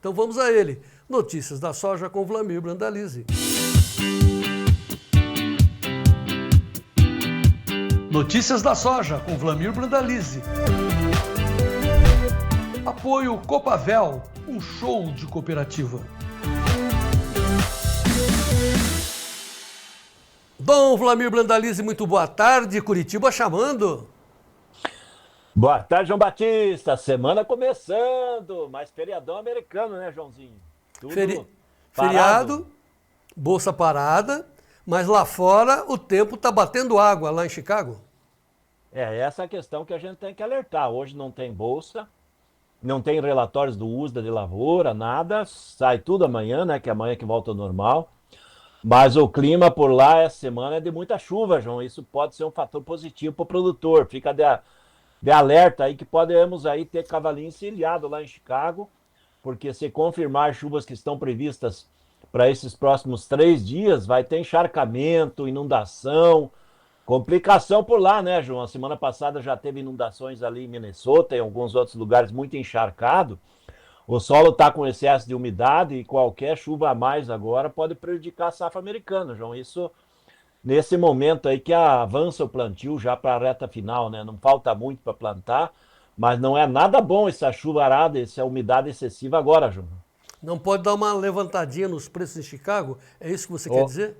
Então vamos a ele. Notícias da soja com Vlamir Brandalize. Notícias da soja com Vlamir Brandalize. Apoio Copavel, um show de cooperativa. Dom Vlamir Brandalize, muito boa tarde. Curitiba chamando. Boa tarde, João Batista. Semana começando, mas feriadão americano, né, Joãozinho? Tudo Feriado, bolsa parada, mas lá fora o tempo está batendo água, lá em Chicago. Essa é a questão que a gente tem que alertar. Hoje não tem bolsa, não tem relatórios do USDA de lavoura, nada. Sai tudo amanhã, né, que é amanhã que volta ao normal. Mas o clima por lá essa semana é de muita chuva, João. Isso pode ser um fator positivo para o produtor. Fica de alerta aí que podemos aí ter cavalinho encilhado lá em Chicago, porque se confirmar chuvas que estão previstas para esses próximos 3 dias, vai ter encharcamento, inundação, complicação por lá, né, João? A semana passada já teve inundações ali em Minnesota e em alguns outros lugares muito encharcado. O solo está com excesso de umidade e qualquer chuva a mais agora pode prejudicar a safra americana, João. Isso nesse momento aí que avança o plantio já para a reta final, né? Não falta muito para plantar, mas não é nada bom essa chuvarada, essa umidade excessiva agora, João. Não pode dar uma levantadinha nos preços em Chicago? É isso que você quer dizer?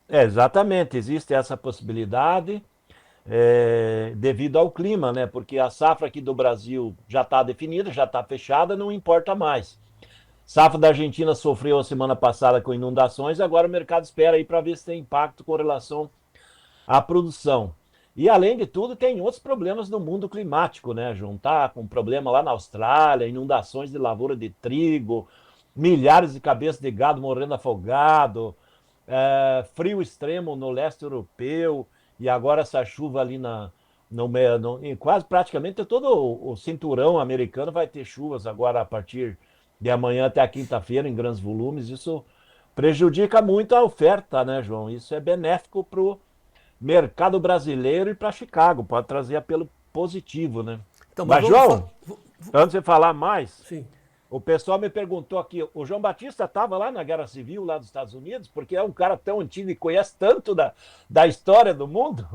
Exatamente, existe essa possibilidade devido ao clima, né? Porque a safra aqui do Brasil já está definida, já está fechada, não importa mais. Safra da Argentina sofreu a semana passada com inundações, agora o mercado espera aí para ver se tem impacto com relação à produção. E além de tudo, tem outros problemas no mundo climático, né, João? Tá com problema lá na Austrália, inundações de lavoura de trigo, milhares de cabeças de gado morrendo afogado, frio extremo no leste europeu, e agora essa chuva ali em quase praticamente todo o cinturão americano vai ter chuvas agora a partir de amanhã até a quinta-feira em grandes volumes. Isso prejudica muito a oferta, né, João? Isso é benéfico para o mercado brasileiro e para Chicago, pode trazer apelo positivo, né? Então, mas João, antes de falar mais, sim. O pessoal me perguntou aqui, o João Batista estava lá na Guerra Civil, lá dos Estados Unidos, porque é um cara tão antigo e conhece tanto da história do mundo?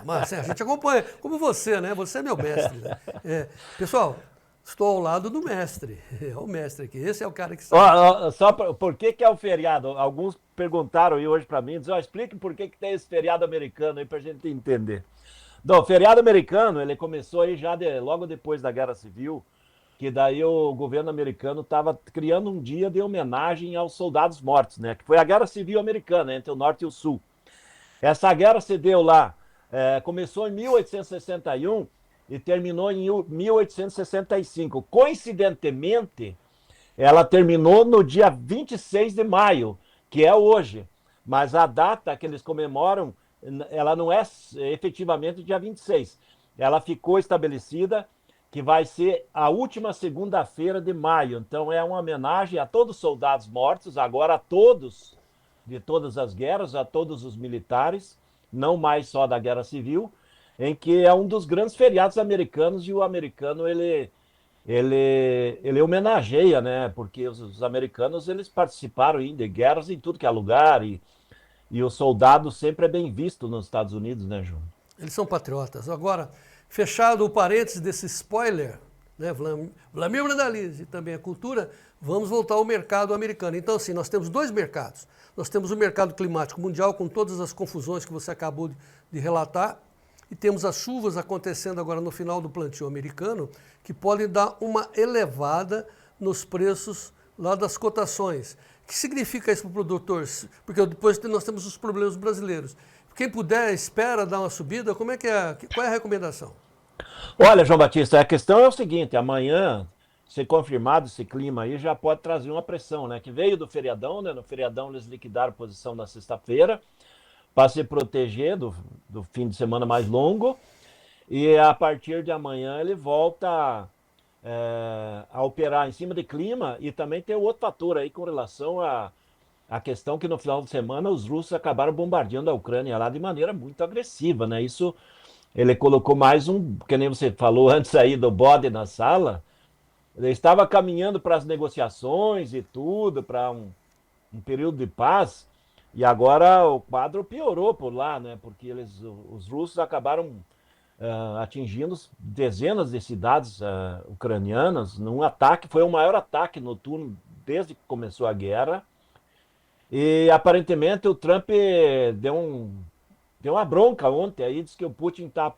Mas a gente acompanha, como você, né? Você é meu mestre. Né? Pessoal, estou ao lado do mestre. É o mestre aqui. Esse é o cara que sabe. Por que é o feriado? Alguns perguntaram aí hoje para mim, explique por que tem esse feriado americano aí para a gente entender. Então, o feriado americano, ele começou aí já logo depois da Guerra Civil, que daí o governo americano estava criando um dia de homenagem aos soldados mortos, né? Que foi a Guerra Civil Americana, entre o Norte e o Sul. Essa guerra se deu lá, começou em 1861 e terminou em 1865. Coincidentemente, ela terminou no dia 26 de maio, que é hoje. Mas a data que eles comemoram, ela não é efetivamente dia 26. Ela ficou estabelecida que vai ser a última segunda-feira de maio. Então é uma homenagem a todos os soldados mortos, agora a todos, de todas as guerras, a todos os militares, não mais só da Guerra Civil, em que é um dos grandes feriados americanos, e o americano ele homenageia, né? Porque os americanos eles participaram de guerras em tudo que é lugar, e o soldado sempre é bem visto nos Estados Unidos, né, João? Eles são patriotas. Agora, fechado o parênteses desse spoiler, né, Vlamir Brandalize e também a cultura, vamos voltar ao mercado americano. Então, assim, nós temos 2 mercados. Nós temos o mercado climático mundial, com todas as confusões que você acabou de relatar, e temos as chuvas acontecendo agora no final do plantio americano, que podem dar uma elevada nos preços lá das cotações. O que significa isso para o produtor? Porque depois nós temos os problemas brasileiros. Quem puder, espera dar uma subida, qual é a recomendação? Olha, João Batista, a questão é o seguinte, amanhã, se confirmado esse clima aí, já pode trazer uma pressão, né? Que veio do feriadão, né? No feriadão eles liquidaram a posição na sexta-feira para se proteger do fim de semana mais longo, e a partir de amanhã ele volta a operar em cima de clima, e também tem outro fator aí com relação a questão que no final de semana os russos acabaram bombardeando a Ucrânia lá de maneira muito agressiva, né? Isso, ele colocou mais que nem você falou antes aí do bode na sala, estava caminhando para as negociações e tudo, para um período de paz, e agora o quadro piorou por lá, né? Porque os russos acabaram atingindo dezenas de cidades ucranianas num ataque, foi o maior ataque noturno desde que começou a guerra. E aparentemente o Trump deu uma bronca ontem aí, disse que o Putin tá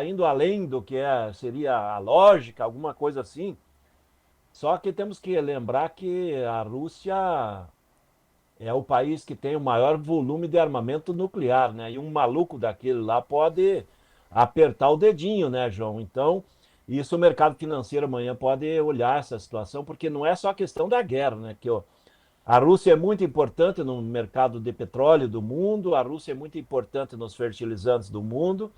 indo além do que seria a lógica, alguma coisa assim. Só que temos que lembrar que a Rússia é o país que tem o maior volume de armamento nuclear, né? E um maluco daquele lá pode apertar o dedinho, né, João? Então, isso o mercado financeiro amanhã pode olhar essa situação, porque não é só a questão da guerra, né? Que a Rússia é muito importante no mercado de petróleo do mundo, a Rússia é muito importante nos fertilizantes do mundo,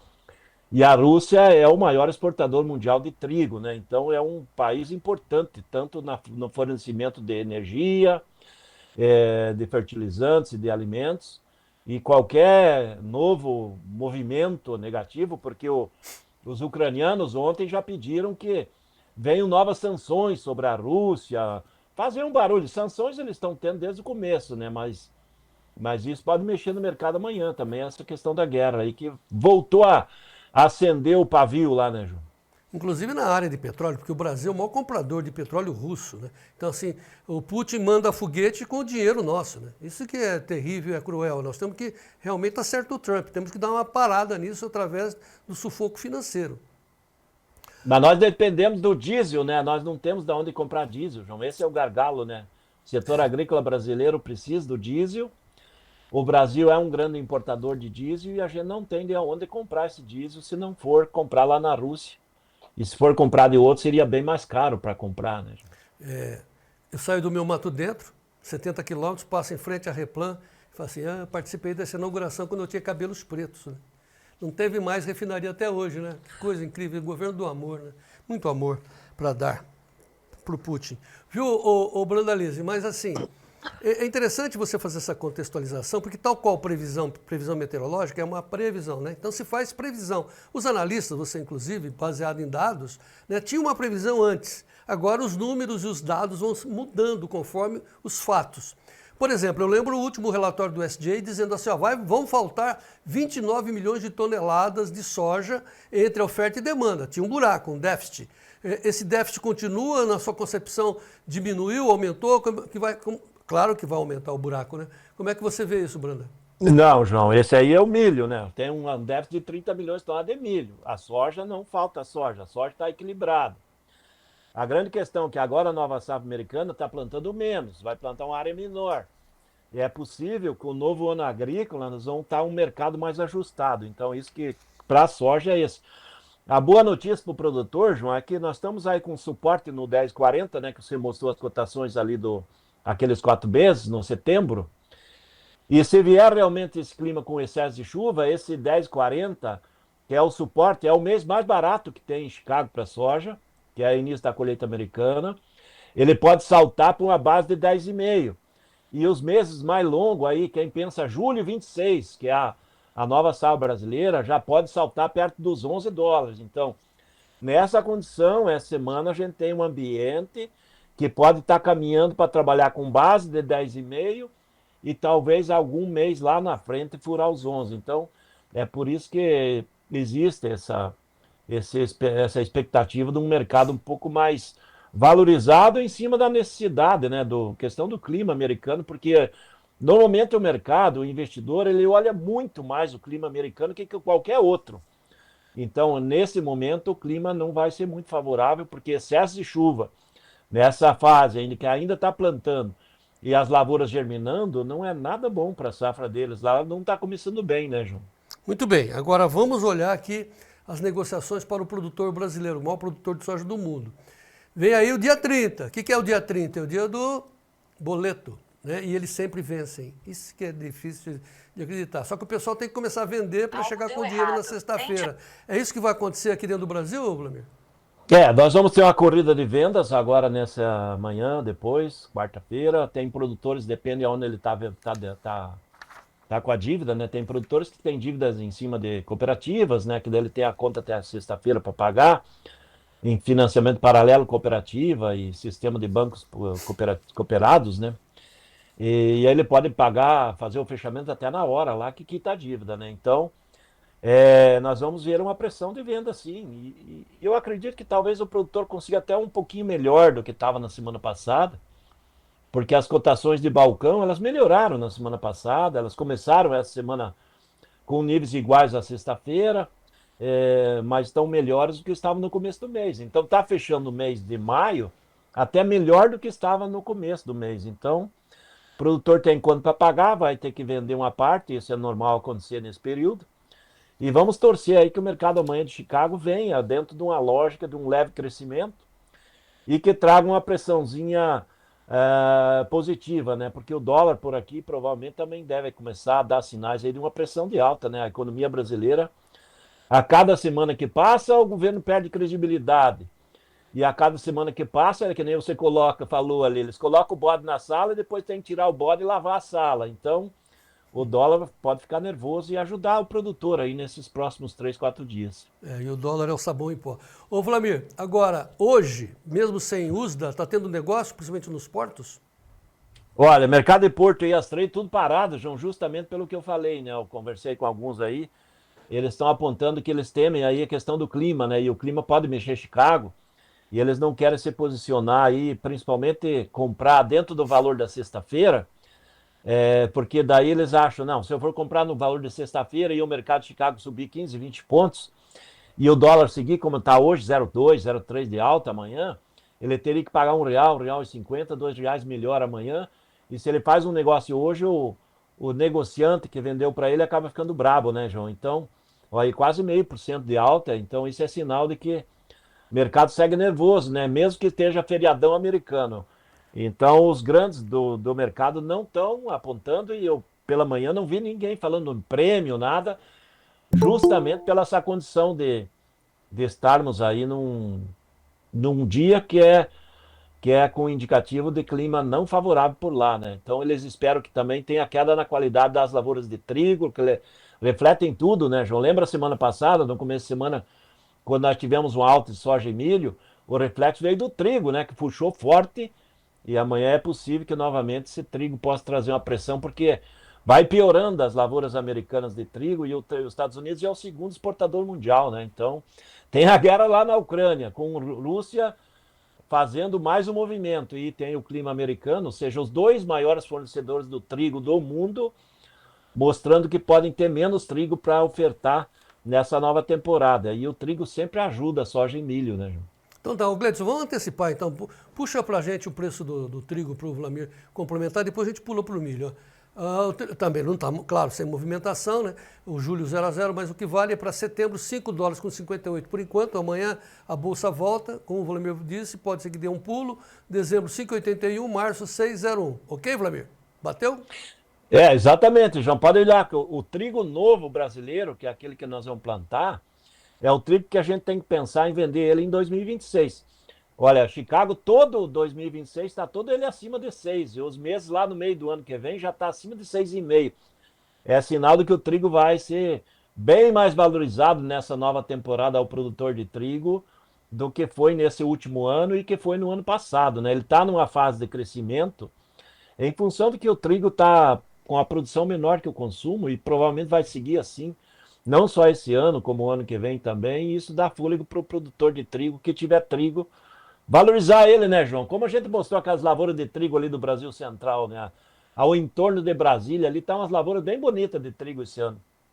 e a Rússia é o maior exportador mundial de trigo, né? Então é um país importante, tanto no fornecimento de energia, de fertilizantes e de alimentos, e qualquer novo movimento negativo, porque os ucranianos ontem já pediram que venham novas sanções sobre a Rússia, fazer um barulho. Sanções eles estão tendo desde o começo, né? Mas isso pode mexer no mercado amanhã também, essa questão da guerra aí, que voltou a acender o pavio lá, né, João? Inclusive na área de petróleo, porque o Brasil é o maior comprador de petróleo russo, né? Então, assim, o Putin manda foguete com o dinheiro nosso, né? Isso que é terrível e é cruel. Nós temos que, realmente, tá certo o Trump, temos que dar uma parada nisso através do sufoco financeiro. Mas nós dependemos do diesel, né? Nós não temos de onde comprar diesel, João. Esse é o gargalo, né? O setor agrícola brasileiro precisa do diesel. O Brasil é um grande importador de diesel e a gente não tem de onde comprar esse diesel se não for comprar lá na Rússia. E se for comprar de outro, seria bem mais caro para comprar, né? Eu saio do meu Mato Dentro, 70 quilômetros, passo em frente à Replan, e falo assim, participei dessa inauguração quando eu tinha cabelos pretos, né? Não teve mais refinaria até hoje, né? Que coisa incrível, governo do amor, né? Muito amor para dar para o Putin. Viu, ô Brandalize, mas assim, é interessante você fazer essa contextualização, porque tal qual previsão meteorológica é uma previsão, né? Então se faz previsão. Os analistas, você inclusive, baseado em dados, né, tinha uma previsão antes. Agora os números e os dados vão mudando conforme os fatos. Por exemplo, eu lembro o último relatório do SDA dizendo assim, vão faltar 29 milhões de toneladas de soja entre a oferta e demanda. Tinha um buraco, um déficit. Esse déficit continua, na sua concepção, diminuiu, aumentou? Claro que vai aumentar o buraco, né? Como é que você vê isso, Branda? Não, João, esse aí é o milho, né? Tem um déficit de 30 milhões de toneladas de milho. A soja não falta soja, a soja está equilibrada. A grande questão é que agora a nova safra americana está plantando menos, vai plantar uma área menor. E é possível que o novo ano agrícola nós vamos estar um mercado mais ajustado. Então, isso que para a soja é isso. A boa notícia para o produtor, João, é que nós estamos aí com suporte no 10,40, né? Que você mostrou as cotações ali aqueles 4 meses, no setembro. E se vier realmente esse clima com excesso de chuva, esse 10,40, que é o suporte, é o mês mais barato que tem em Chicago para soja, que é o início da colheita americana, ele pode saltar para uma base de 10,5. E os meses mais longos aí, quem pensa julho 26, que é a nova safra brasileira, já pode saltar perto dos $11. Então, nessa condição, essa semana a gente tem um ambiente que pode estar caminhando para trabalhar com base de 10,5 e talvez algum mês lá na frente furar os 11. Então, é por isso que existe essa expectativa de um mercado um pouco mais valorizado em cima da necessidade, né, questão do clima americano, porque normalmente o mercado, o investidor, ele olha muito mais o clima americano que qualquer outro. Então, nesse momento, o clima não vai ser muito favorável, porque excesso de chuva nessa fase que ainda está plantando e as lavouras germinando, não é nada bom para a safra deles. Lá não está começando bem, né, João? Muito bem, agora vamos olhar aqui as negociações para o produtor brasileiro, o maior produtor de soja do mundo. Vem aí o dia 30. O que é o dia 30? É o dia do boleto, né? E eles sempre vencem. Isso que é difícil de acreditar. Só que o pessoal tem que começar a vender para chegar com dinheiro na sexta-feira. É isso que vai acontecer aqui dentro do Brasil, Vlamir? Nós vamos ter uma corrida de vendas agora nessa manhã, depois, quarta-feira. Tem produtores, depende de onde ele tá com a dívida, né? Tem produtores que têm dívidas em cima de cooperativas, né? Que daí ele tem a conta até a sexta-feira para pagar. em financiamento paralelo, cooperativa e sistema de bancos cooperados, né? E aí ele pode pagar, fazer o fechamento até na hora lá que quita a dívida, né? Então, nós vamos ver uma pressão de venda sim. E eu acredito que talvez o produtor consiga até um pouquinho melhor do que estava na semana passada, porque as cotações de balcão, elas melhoraram na semana passada, elas começaram essa semana com níveis iguais à sexta-feira, mas estão melhores do que estavam no começo do mês. Então está fechando o mês de maio até melhor do que estava no começo do mês. Então, o produtor tem quanto para pagar, vai ter que vender uma parte, isso é normal acontecer nesse período. E vamos torcer aí que o mercado amanhã de Chicago venha dentro de uma lógica de um leve crescimento e que traga uma pressãozinha positiva, né? Porque o dólar por aqui provavelmente também deve começar a dar sinais aí de uma pressão de alta, né? A economia brasileira, a cada semana que passa, o governo perde credibilidade. E a cada semana que passa, é que nem você falou ali, eles colocam o bode na sala e depois tem que tirar o bode e lavar a sala. Então, o dólar pode ficar nervoso e ajudar o produtor aí nesses próximos 3, 4 dias. E o dólar é o sabão em pó. Ô, Vlamir, agora, hoje, mesmo sem USDA, está tendo negócio, principalmente nos portos? Olha, mercado de Porto e as trade tudo parado, João, justamente pelo que eu falei, né? Eu conversei com alguns aí, eles estão apontando que eles temem aí a questão do clima, né? E o clima pode mexer Chicago, e eles não querem se posicionar aí, principalmente comprar dentro do valor da sexta-feira, porque daí eles acham, não, se eu for comprar no valor de sexta-feira e o mercado de Chicago subir 15, 20 pontos, e o dólar seguir como está hoje, 0,2, 0,3 de alta amanhã, ele teria que pagar R$ 1, R$ 1,50, R$ 2 melhor amanhã, e se ele faz um negócio hoje, o negociante que vendeu para ele acaba ficando brabo, né, João? Então, aí quase 0,5% de alta, então isso é sinal de que o mercado segue nervoso, né? Mesmo que esteja feriadão americano. Então, os grandes do mercado não estão apontando e eu, pela manhã, não vi ninguém falando em prêmio, nada, justamente pela essa condição de estarmos aí num dia que é com indicativo de clima não favorável por lá, né? Então, eles esperam que também tenha queda na qualidade das lavouras de trigo, que refletem tudo, né, João? Lembra a semana passada, no começo de semana, quando nós tivemos um alto de soja e milho, o reflexo veio do trigo, né, que puxou forte, e amanhã é possível que novamente esse trigo possa trazer uma pressão, porque vai piorando as lavouras americanas de trigo, e os Estados Unidos é o segundo exportador mundial, né? Então, tem a guerra lá na Ucrânia, com a Rússia fazendo mais um movimento, e tem o clima americano, ou seja, os dois maiores fornecedores do trigo do mundo, mostrando que podem ter menos trigo para ofertar nessa nova temporada. E o trigo sempre ajuda a soja e milho, né, João? Então tá, Gleidson, vamos antecipar então. Puxa pra gente o preço do trigo para o Vlamir complementar, depois a gente pula para o milho. Também não está, claro, sem movimentação, né? O julho 0 a 0, mas o que vale é para setembro $5 com 58 por enquanto. Amanhã a bolsa volta, como o Vlamir disse, pode ser que dê um pulo. Dezembro 5,81, março 6,01. Ok, Vlamir? Bateu? Exatamente, João. Pode olhar que o trigo novo brasileiro, que é aquele que nós vamos plantar, é o trigo que a gente tem que pensar em vender ele em 2026. Olha, Chicago, todo 2026 está todo ele acima de 6. E os meses lá no meio do ano que vem já está acima de 6,5. É sinal de que o trigo vai ser bem mais valorizado nessa nova temporada ao produtor de trigo do que foi nesse último ano e que foi no ano passado, né? Ele está numa fase de crescimento em função de que o trigo está com a produção menor que o consumo e provavelmente vai seguir assim, não só esse ano, como o ano que vem também, e isso dá fôlego para o produtor de trigo que tiver trigo, valorizar ele, né, João? Como a gente mostrou aquelas lavouras de trigo ali do Brasil Central, né? Ao entorno de Brasília, ali tá umas lavouras bem bonitas de trigo esse ano.